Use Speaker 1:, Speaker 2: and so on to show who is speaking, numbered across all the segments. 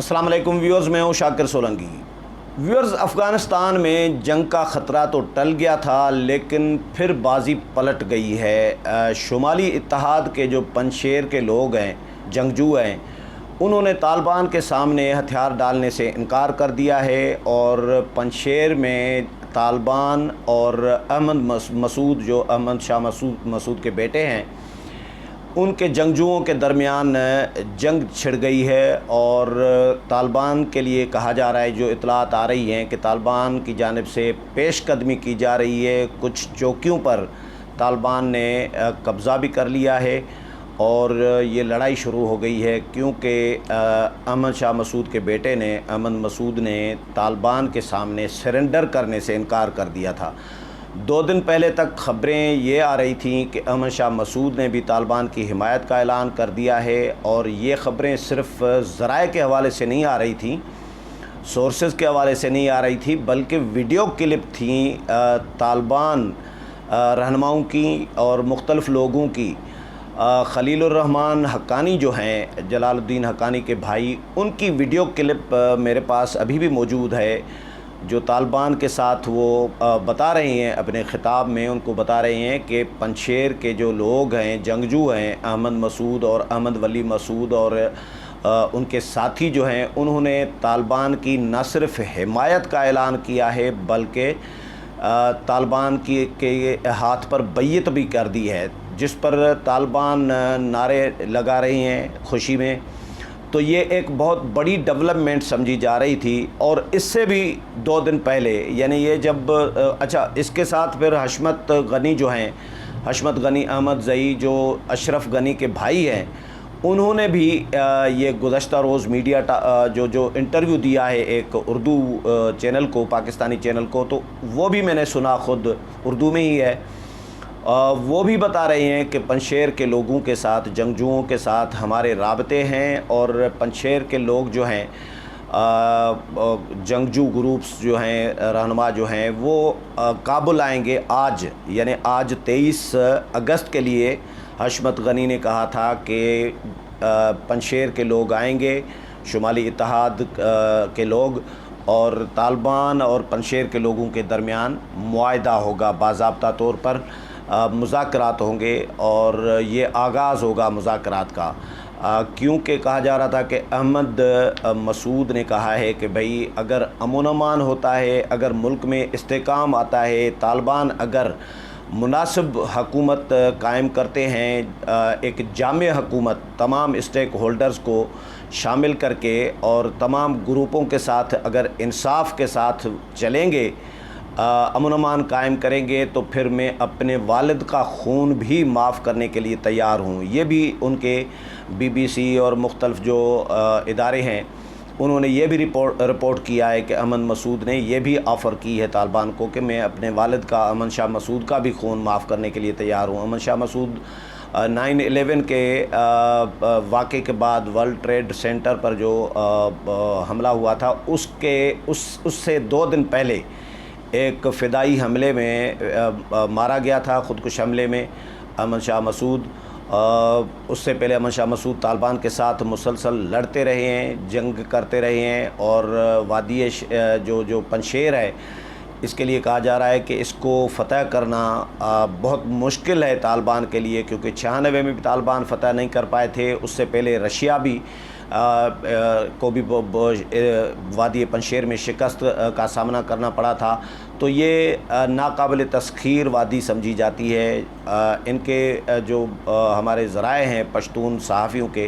Speaker 1: السلام علیکم ویورز، میں ہوں شاکر سولنگی۔ ویورز، افغانستان میں جنگ کا خطرہ تو ٹل گیا تھا لیکن پھر بازی پلٹ گئی ہے۔ شمالی اتحاد کے جو پنجشیر کے لوگ ہیں، جنگجو ہیں، انہوں نے طالبان کے سامنے ہتھیار ڈالنے سے انکار کر دیا ہے اور پنجشیر میں طالبان اور احمد مسعود، جو احمد شاہ مسعود کے بیٹے ہیں، ان کے جنگجوؤں کے درمیان جنگ چھڑ گئی ہے اور طالبان کے لیے کہا جا رہا ہے، جو اطلاعات آ رہی ہیں کہ طالبان کی جانب سے پیش قدمی کی جا رہی ہے۔ کچھ چوکیوں پر طالبان نے قبضہ بھی کر لیا ہے اور یہ لڑائی شروع ہو گئی ہے کیونکہ احمد شاہ مسعود کے بیٹے نے، احمد مسعود نے طالبان کے سامنے سرنڈر کرنے سے انکار کر دیا تھا۔ 2 دن پہلے تک خبریں یہ آ رہی تھیں کہ احمد شاہ مسعود نے بھی طالبان کی حمایت کا اعلان کر دیا ہے، اور یہ خبریں صرف ذرائع کے حوالے سے نہیں آ رہی تھیں، سورسز کے حوالے سے نہیں آ رہی تھی، بلکہ ویڈیو کلپ تھیں طالبان رہنماؤں کی اور مختلف لوگوں کی۔ خلیل الرحمن حقانی جو ہیں، جلال الدین حقانی کے بھائی، ان کی ویڈیو کلپ میرے پاس ابھی بھی موجود ہے، جو طالبان کے ساتھ وہ بتا رہے ہیں، اپنے خطاب میں ان کو بتا رہے ہیں کہ پنجشیر کے جو لوگ ہیں، جنگجو ہیں، احمد مسعود اور احمد ولی مسعود اور ان کے ساتھی جو ہیں، انہوں نے طالبان کی نہ صرف حمایت کا اعلان کیا ہے بلکہ طالبان کے ہاتھ پر بیعت بھی کر دی ہے، جس پر طالبان نعرے لگا رہے ہیں خوشی میں۔ تو یہ ایک بہت بڑی ڈیولپمنٹ سمجھی جا رہی تھی، اور اس سے بھی 2 دن پہلے، یعنی یہ جب اس کے ساتھ پھر حشمت غنی جو ہیں، حشمت غنی احمد زئی جو اشرف غنی کے بھائی ہیں، انہوں نے بھی یہ گزشتہ روز میڈیا جو انٹرویو دیا ہے ایک اردو چینل کو، پاکستانی چینل کو، تو وہ بھی میں نے سنا، خود اردو میں ہی ہے۔ وہ بھی بتا رہے ہیں کہ پنجشیر کے لوگوں کے ساتھ، جنگجوؤں کے ساتھ ہمارے رابطے ہیں، اور پنجشیر کے لوگ جو ہیں، جنگجو گروپس جو ہیں، رہنما جو ہیں، وہ کابل آئیں گے آج، یعنی آج 23 اگست کے لیے حشمت غنی نے کہا تھا کہ پنجشیر کے لوگ آئیں گے، شمالی اتحاد کے لوگ، اور طالبان اور پنجشیر کے لوگوں کے درمیان معاہدہ ہوگا، باضابطہ طور پر مذاکرات ہوں گے، اور یہ آغاز ہوگا مذاکرات کا، کیونکہ کہا جا رہا تھا کہ احمد مسعود نے کہا ہے کہ بھئی اگر امن و امان ہوتا ہے، اگر ملک میں استحکام آتا ہے، طالبان اگر مناسب حکومت قائم کرتے ہیں، ایک جامع حکومت تمام اسٹیک ہولڈرز کو شامل کر کے اور تمام گروپوں کے ساتھ اگر انصاف کے ساتھ چلیں گے، امن و امان قائم کریں گے، تو پھر میں اپنے والد کا خون بھی معاف کرنے کے لیے تیار ہوں۔ یہ بھی ان کے BBC اور مختلف جو ادارے ہیں، انہوں نے یہ بھی رپورٹ کیا ہے کہ احمد مسعود نے یہ بھی آفر کی ہے طالبان کو کہ میں اپنے والد کا، احمد شاہ مسعود کا بھی خون معاف کرنے کے لیے تیار ہوں۔ احمد شاہ مسعود 9/11 کے واقعے کے بعد ورلڈ ٹریڈ سینٹر پر جو حملہ ہوا تھا، اس سے 2 دن پہلے ایک فدائی حملے میں مارا گیا تھا، خودکش حملے میں احمد شاہ مسعود۔ اس سے پہلے احمد شاہ مسعود طالبان کے ساتھ مسلسل لڑتے رہے ہیں، جنگ کرتے رہے ہیں، اور وادی جو پنجشیر ہے، اس کے لیے کہا جا رہا ہے کہ اس کو فتح کرنا بہت مشکل ہے طالبان کے لیے، کیونکہ 96 میں بھی طالبان فتح نہیں کر پائے تھے، اس سے پہلے رشیا بھی کو بھی وادی پنجشیر میں شکست کا سامنا کرنا پڑا تھا۔ تو یہ ناقابل تسخیر وادی سمجھی جاتی ہے۔ ان کے جو ہمارے ذرائع ہیں پشتون صحافیوں کے،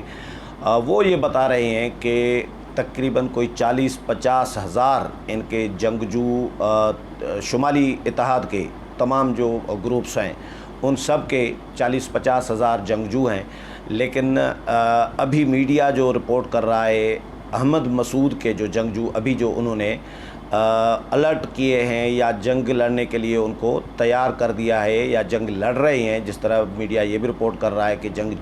Speaker 1: وہ یہ بتا رہے ہیں کہ تقریباً کوئی 40-50 ہزار ان کے جنگجو، شمالی اتحاد کے تمام جو گروپس ہیں، ان سب کے 40-50 ہزار جنگجو ہیں، لیکن ابھی میڈیا جو رپورٹ کر رہا ہے، احمد مسعود کے جو جنگجو ابھی جو انہوں نے الرٹ کیے ہیں یا جنگ لڑنے کے لیے ان کو تیار کر دیا ہے یا جنگ لڑ رہے ہیں، جس طرح میڈیا یہ بھی رپورٹ کر رہا ہے کہ جنگ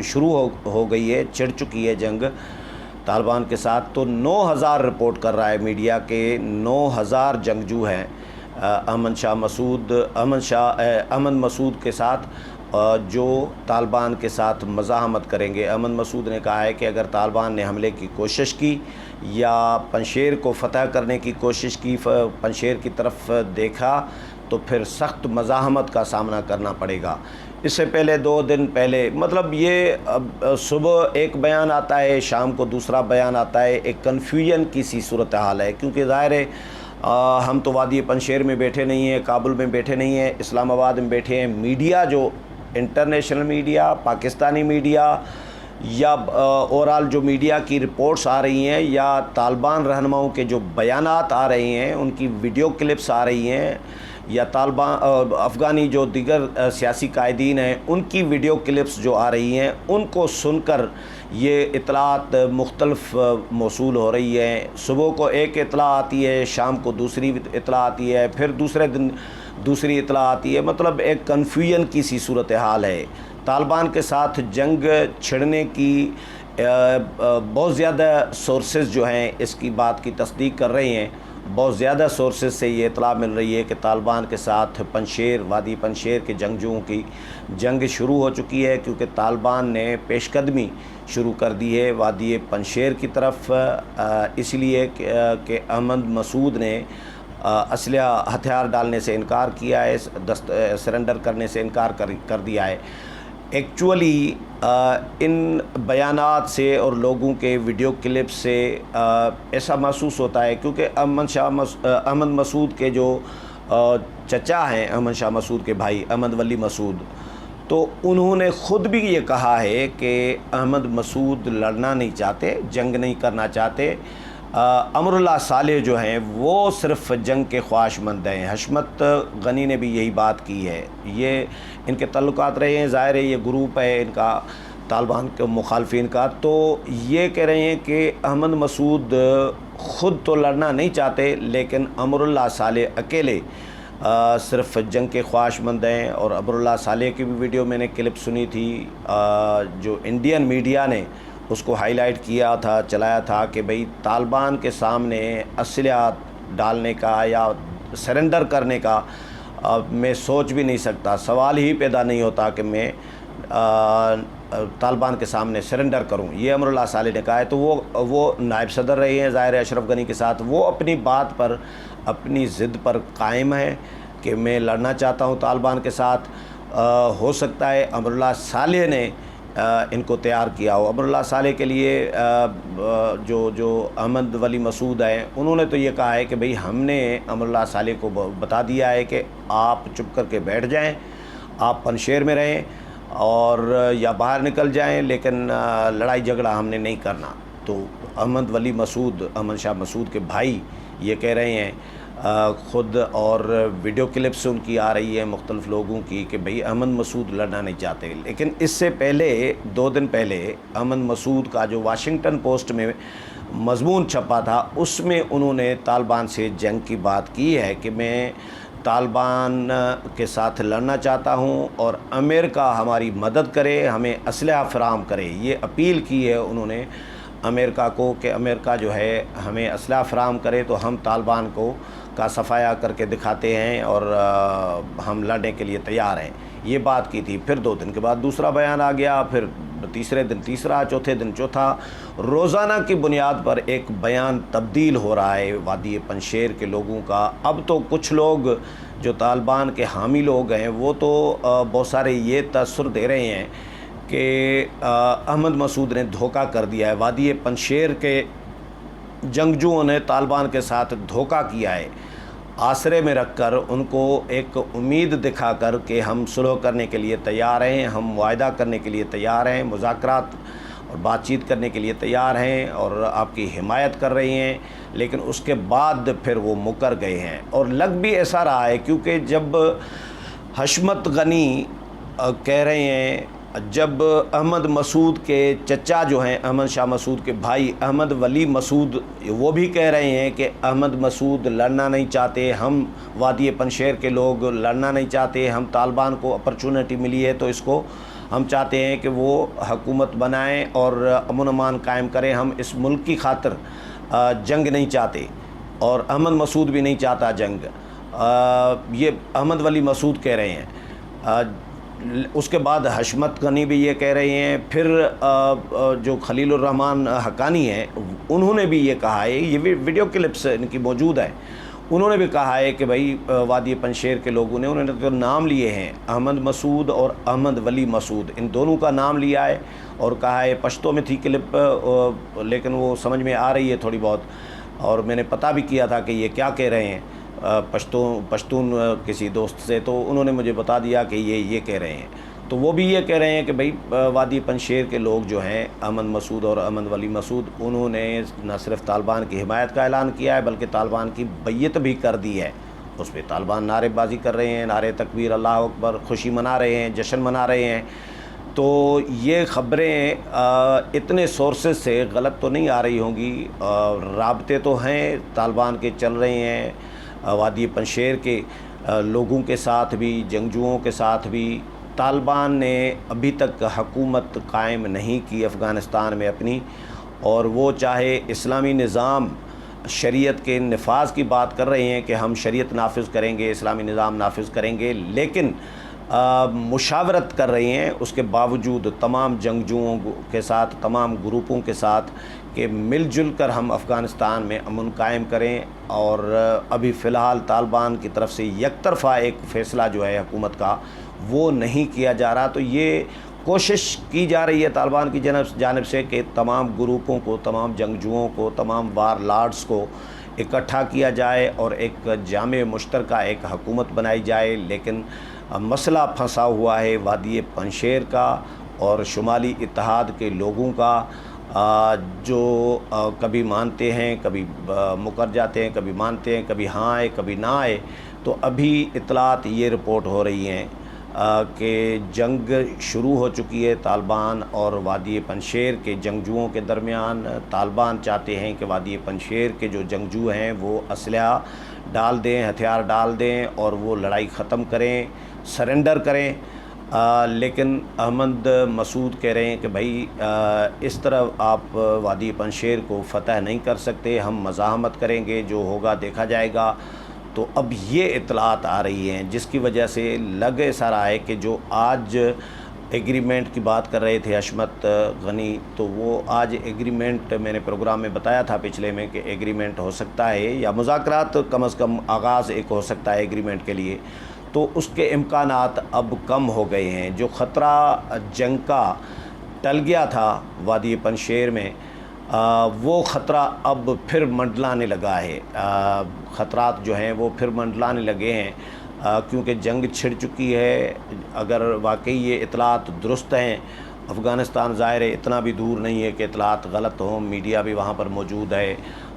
Speaker 1: شروع ہو گئی ہے، چھڑ چکی ہے جنگ طالبان کے ساتھ، تو 9000 رپورٹ کر رہا ہے میڈیا کہ 9000 جنگجو ہیں احمد مسعود کے ساتھ، جو طالبان کے ساتھ مزاحمت کریں گے۔ احمد مسعود نے کہا ہے کہ اگر طالبان نے حملے کی کوشش کی یا پنشیر کو فتح کرنے کی کوشش کی، پنشیر کی طرف دیکھا، تو پھر سخت مزاحمت کا سامنا کرنا پڑے گا۔ اس سے پہلے 2 دن پہلے، مطلب یہ صبح ایک بیان آتا ہے، شام کو دوسرا بیان آتا ہے، ایک کنفیوژن کی سی صورتحال ہے، کیونکہ ظاہر ہے ہم تو وادی پنشیر میں بیٹھے نہیں ہیں، کابل میں بیٹھے نہیں ہیں، اسلام آباد میں بیٹھے ہیں۔ میڈیا جو انٹرنیشنل میڈیا، پاکستانی میڈیا یا اوورال جو میڈیا کی رپورٹس آ رہی ہیں یا طالبان رہنماؤں کے جو بیانات آ رہے ہیں، ان کی ویڈیو کلپس آ رہی ہیں، یا طالبان افغانی جو دیگر سیاسی قائدین ہیں ان کی ویڈیو کلپس جو آ رہی ہیں، ان کو سن کر یہ اطلاعات مختلف موصول ہو رہی ہیں۔ صبح کو ایک اطلاع آتی ہے، شام کو دوسری اطلاع آتی ہے، پھر دوسرے دن دوسری اطلاع آتی ہے۔ مطلب ایک کنفیوژن کی سی صورتحال ہے۔ طالبان کے ساتھ جنگ چھڑنے کی بہت زیادہ سورسز جو ہیں اس کی بات کی تصدیق کر رہے ہیں۔ بہت زیادہ سورسز سے یہ اطلاع مل رہی ہے کہ طالبان کے ساتھ پنشیر، وادی پنشیر کے جنگجوؤں کی جنگ شروع ہو چکی ہے، کیونکہ طالبان نے پیش قدمی شروع کر دی ہے وادی پنشیر کی طرف، اس لیے کہ احمد مسعود نے اسلحہ ہتھیار ڈالنے سے انکار کیا ہے، سرنڈر کرنے سے انکار کر دیا ہے۔ ایکچولی ان بیانات سے اور لوگوں کے ویڈیو کلپ سے ایسا محسوس ہوتا ہے، کیونکہ احمد مسعود کے جو چچا ہیں، احمد شاہ مسعود کے بھائی احمد ولی مسعود، تو انہوں نے خود بھی یہ کہا ہے کہ احمد مسعود لڑنا نہیں چاہتے، جنگ نہیں کرنا چاہتے۔ امر اللہ صالح جو ہیں وہ صرف جنگ کے خواہش مند ہیں۔ حشمت غنی نے بھی یہی بات کی ہے۔ یہ ان کے تعلقات رہے ہیں، ظاہر ہے یہ گروپ ہے ان کا طالبان کے مخالفین کا، تو یہ کہہ رہے ہیں کہ احمد مسعود خود تو لڑنا نہیں چاہتے، لیکن امر اللہ صالح اکیلے صرف جنگ کے خواہش مند ہیں۔ اور امر اللہ صالح کی بھی ویڈیو میں نے کلپ سنی تھی، جو انڈین میڈیا نے اس کو ہائی لائٹ کیا تھا، چلایا تھا کہ بھئی طالبان کے سامنے اسلحہ ڈالنے کا یا سرنڈر کرنے کا میں سوچ بھی نہیں سکتا، سوال ہی پیدا نہیں ہوتا کہ میں طالبان کے سامنے سرنڈر کروں، یہ امر اللہ صالح نے کہا ہے۔ تو وہ نائب صدر رہے ہیں ظاہر اشرف غنی کے ساتھ، وہ اپنی بات پر، اپنی ضد پر قائم ہے کہ میں لڑنا چاہتا ہوں طالبان کے ساتھ۔ ہو سکتا ہے امر اللہ صالح نے ان کو تیار کیا ہو۔ امر اللہ صالح کے لیے جو احمد ولی مسعود ہیں، انہوں نے تو یہ کہا ہے کہ بھئی ہم نے امر اللہ صالح کو بتا دیا ہے کہ آپ چپ کر کے بیٹھ جائیں، آپ پنشیر میں رہیں اور یا باہر نکل جائیں، لیکن لڑائی جھگڑا ہم نے نہیں کرنا۔ تو احمد ولی مسعود، احمد شاہ مسعود کے بھائی یہ کہہ رہے ہیں خود، اور ویڈیو کلپس ان کی آ رہی ہے مختلف لوگوں کی کہ بھئی احمد مسعود لڑنا نہیں چاہتے۔ لیکن اس سے پہلے 2 دن پہلے احمد مسعود کا جو واشنگٹن پوسٹ میں مضمون چھپا تھا، اس میں انہوں نے طالبان سے جنگ کی بات کی ہے کہ میں طالبان کے ساتھ لڑنا چاہتا ہوں اور امریکہ ہماری مدد کرے، ہمیں اسلحہ فراہم کرے۔ یہ اپیل کی ہے انہوں نے امریکہ کو کہ امریکہ جو ہے ہمیں اسلحہ فراہم کرے تو ہم طالبان کا صفایا کر کے دکھاتے ہیں اور ہم لڑنے کے لیے تیار ہیں، یہ بات کی تھی۔ پھر 2 دن کے بعد دوسرا بیان آ گیا، پھر تیسرے دن تیسرا، چوتھے دن چوتھا۔ روزانہ کی بنیاد پر ایک بیان تبدیل ہو رہا ہے وادی پنشیر کے لوگوں کا۔ اب تو کچھ لوگ جو طالبان کے حامی لوگ ہیں وہ تو بہت سارے یہ تاثر دے رہے ہیں کہ احمد مسعود نے دھوکہ کر دیا ہے، وادی پنشیر کے جنگجوؤں نے طالبان کے ساتھ دھوکہ کیا ہے، آسرے میں رکھ کر ان کو ایک امید دکھا کر کہ ہم صلح کرنے کے لیے تیار ہیں، ہم معاہدہ کرنے کے لیے تیار ہیں، مذاکرات اور بات چیت کرنے کے لیے تیار ہیں اور آپ کی حمایت کر رہی ہیں، لیکن اس کے بعد پھر وہ مکر گئے ہیں۔ اور لگ بھی ایسا رہا ہے، کیونکہ جب حشمت غنی کہہ رہے ہیں، جب احمد مسعود کے چچا جو ہیں احمد شاہ مسعود کے بھائی احمد ولی مسعود، وہ بھی کہہ رہے ہیں کہ احمد مسعود لڑنا نہیں چاہتے، ہم وادی پنشیر کے لوگ لڑنا نہیں چاہتے، ہم طالبان کو اپرچونٹی ملی ہے تو اس کو ہم چاہتے ہیں کہ وہ حکومت بنائیں اور امن و امان قائم کریں، ہم اس ملک کی خاطر جنگ نہیں چاہتے، اور احمد مسعود بھی نہیں چاہتا جنگ۔ یہ احمد ولی مسعود کہہ رہے ہیں۔ اس کے بعد حشمت غنی بھی یہ کہہ رہے ہیں، پھر جو خلیل الرحمان حقانی ہیں انہوں نے بھی یہ کہا ہے، یہ ویڈیو کلپس ان کی موجود ہے، انہوں نے بھی کہا ہے کہ بھائی وادی پنشیر کے لوگوں نے انہوں نے تو نام لیے ہیں، احمد مسعود اور احمد ولی مسعود، ان دونوں کا نام لیا ہے اور کہا ہے، پشتو میں تھی کلپ لیکن وہ سمجھ میں آ رہی ہے تھوڑی بہت، اور میں نے پتہ بھی کیا تھا کہ یہ کیا کہہ رہے ہیں پشتون کسی دوست سے، تو انہوں نے مجھے بتا دیا کہ یہ کہہ رہے ہیں، تو وہ بھی یہ کہہ رہے ہیں کہ بھئی وادی پنشیر کے لوگ جو ہیں احمد مسعود اور احمد ولی مسعود، انہوں نے نہ صرف طالبان کی حمایت کا اعلان کیا ہے بلکہ طالبان کی بیعت بھی کر دی ہے، اس پہ طالبان نعرے بازی کر رہے ہیں، نعرے تکبیر اللہ اکبر، خوشی منا رہے ہیں، جشن منا رہے ہیں۔ تو یہ خبریں اتنے سورسز سے غلط تو نہیں آ رہی ہوں گی، رابطے تو ہیں طالبان کے چل رہے ہیں وادی پنشیر کے لوگوں کے ساتھ بھی، جنگجوؤں کے ساتھ بھی۔ طالبان نے ابھی تک حکومت قائم نہیں کی افغانستان میں اپنی، اور وہ چاہے اسلامی نظام شریعت کے نفاذ کی بات کر رہے ہیں کہ ہم شریعت نافذ کریں گے، اسلامی نظام نافذ کریں گے، لیکن مشاورت کر رہی ہیں اس کے باوجود تمام جنگجوؤں کے ساتھ، تمام گروپوں کے ساتھ کہ مل جل کر ہم افغانستان میں امن قائم کریں، اور ابھی فی الحال طالبان کی طرف سے یک طرفہ ایک فیصلہ جو ہے حکومت کا وہ نہیں کیا جا رہا۔ تو یہ کوشش کی جا رہی ہے طالبان کی جانب سے کہ تمام گروپوں کو، تمام جنگجوؤں کو، تمام وار لارڈز کو اکٹھا کیا جائے اور ایک جامع مشترکہ ایک حکومت بنائی جائے، لیکن مسئلہ پھنسا ہوا ہے وادی پنشیر کا اور شمالی اتحاد کے لوگوں کا، جو کبھی مانتے ہیں، کبھی مکر جاتے ہیں، کبھی مانتے ہیں، کبھی ہاں آئے کبھی نہ آئے۔ تو ابھی اطلاعات یہ رپورٹ ہو رہی ہیں کہ جنگ شروع ہو چکی ہے طالبان اور وادی پنشیر کے جنگجوؤں کے درمیان۔ طالبان چاہتے ہیں کہ وادی پنشیر کے جو جنگجو ہیں وہ اسلحہ ڈال دیں، ہتھیار ڈال دیں اور وہ لڑائی ختم کریں، سرنڈر کریں، لیکن احمد مسعود کہہ رہے ہیں کہ بھائی اس طرح آپ وادی پنشیر کو فتح نہیں کر سکتے، ہم مزاحمت کریں گے، جو ہوگا دیکھا جائے گا۔ تو اب یہ اطلاعات آ رہی ہیں جس کی وجہ سے لگ ایسا رہا ہے کہ جو آج ایگریمنٹ کی بات کر رہے تھے حشمت غنی، تو وہ آج ایگریمنٹ میں نے پروگرام میں بتایا تھا پچھلے میں کہ ایگریمنٹ ہو سکتا ہے یا مذاکرات کم از کم آغاز ایک ہو سکتا ہے ایگریمنٹ کے لیے، تو اس کے امکانات اب کم ہو گئے ہیں۔ جو خطرہ جنگ کا ٹل گیا تھا وادی پنشیر میں، وہ خطرہ اب پھر منڈلانے لگا ہے، خطرات جو ہیں وہ پھر منڈلانے لگے ہیں، کیونکہ جنگ چھڑ چکی ہے۔ اگر واقعی یہ اطلاعات درست ہیں، افغانستان ظاہر ہے اتنا بھی دور نہیں ہے کہ اطلاعات غلط ہوں، میڈیا بھی وہاں پر موجود ہے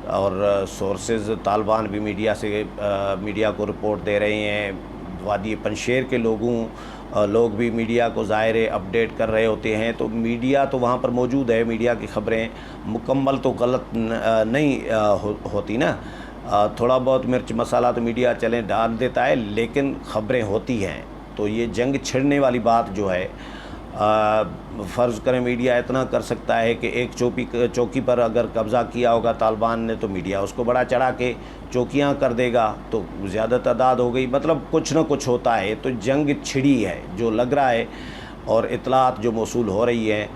Speaker 1: اور سورسز طالبان بھی میڈیا کو رپورٹ دے رہے ہیں، وادی پنشیر کے لوگ بھی میڈیا کو ظاہر اپڈیٹ کر رہے ہوتے ہیں، تو میڈیا تو وہاں پر موجود ہے، میڈیا کی خبریں مکمل تو غلط نہیں ہوتی نا، تھوڑا بہت مرچ مسالہ تو میڈیا چلیں ڈال دیتا ہے، لیکن خبریں ہوتی ہیں۔ تو یہ جنگ چھڑنے والی بات جو ہے، فرض کریں میڈیا اتنا کر سکتا ہے کہ ایک چوکی پر اگر قبضہ کیا ہوگا طالبان نے تو میڈیا اس کو بڑا چڑھا کے چوکیاں کر دے گا، تو زیادہ تعداد ہو گئی، مطلب کچھ نہ کچھ ہوتا ہے۔ تو جنگ چھڑی ہے جو لگ رہا ہے، اور اطلاعات جو موصول ہو رہی ہیں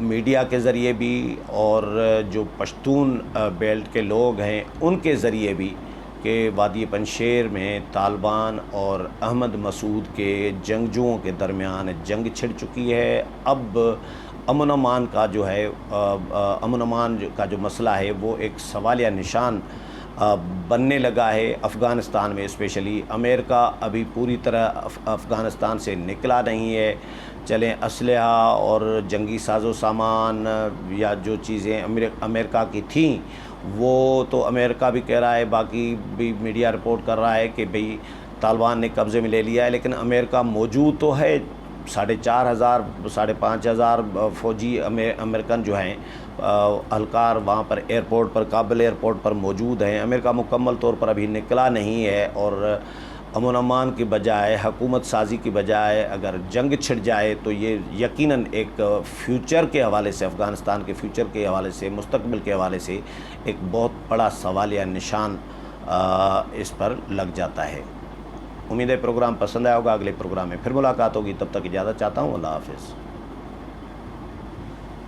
Speaker 1: میڈیا کے ذریعے بھی اور جو پشتون بیلٹ کے لوگ ہیں ان کے ذریعے بھی، کہ وادی پنشیر میں طالبان اور احمد مسعود کے جنگجوؤں کے درمیان جنگ چھڑ چکی ہے۔ اب امن و امان کا جو ہے امن و امان کا جو مسئلہ ہے وہ ایک سوالیہ نشان بننے لگا ہے افغانستان میں، اسپیشلی امریکہ ابھی پوری طرح افغانستان سے نکلا نہیں ہے۔ چلیں اسلحہ اور جنگی ساز و سامان یا جو چیزیں امریکہ کی تھیں وہ تو امریکہ بھی کہہ رہا ہے، باقی بھی میڈیا رپورٹ کر رہا ہے کہ بھئی طالبان نے قبضے میں لے لیا ہے، لیکن امریکہ موجود تو ہے، 4,500 5,500 فوجی امریکن جو ہیں اہلکار وہاں پر ایئرپورٹ پر، کابل ایئرپورٹ پر موجود ہیں۔ امریکہ مکمل طور پر ابھی نکلا نہیں ہے، اور امن و امان کی بجائے، حکومت سازی کی بجائے اگر جنگ چھڑ جائے تو یہ یقیناً ایک فیوچر کے حوالے سے، افغانستان کے فیوچر کے حوالے سے، مستقبل کے حوالے سے ایک بہت بڑا سوالیہ نشان اس پر لگ جاتا ہے۔ امید ہے پروگرام پسند آیا ہوگا. اگلے پروگرام میں پھر ملاقات ہوگی. تب تک اجازت چاہتا ہوں. اللہ حافظ.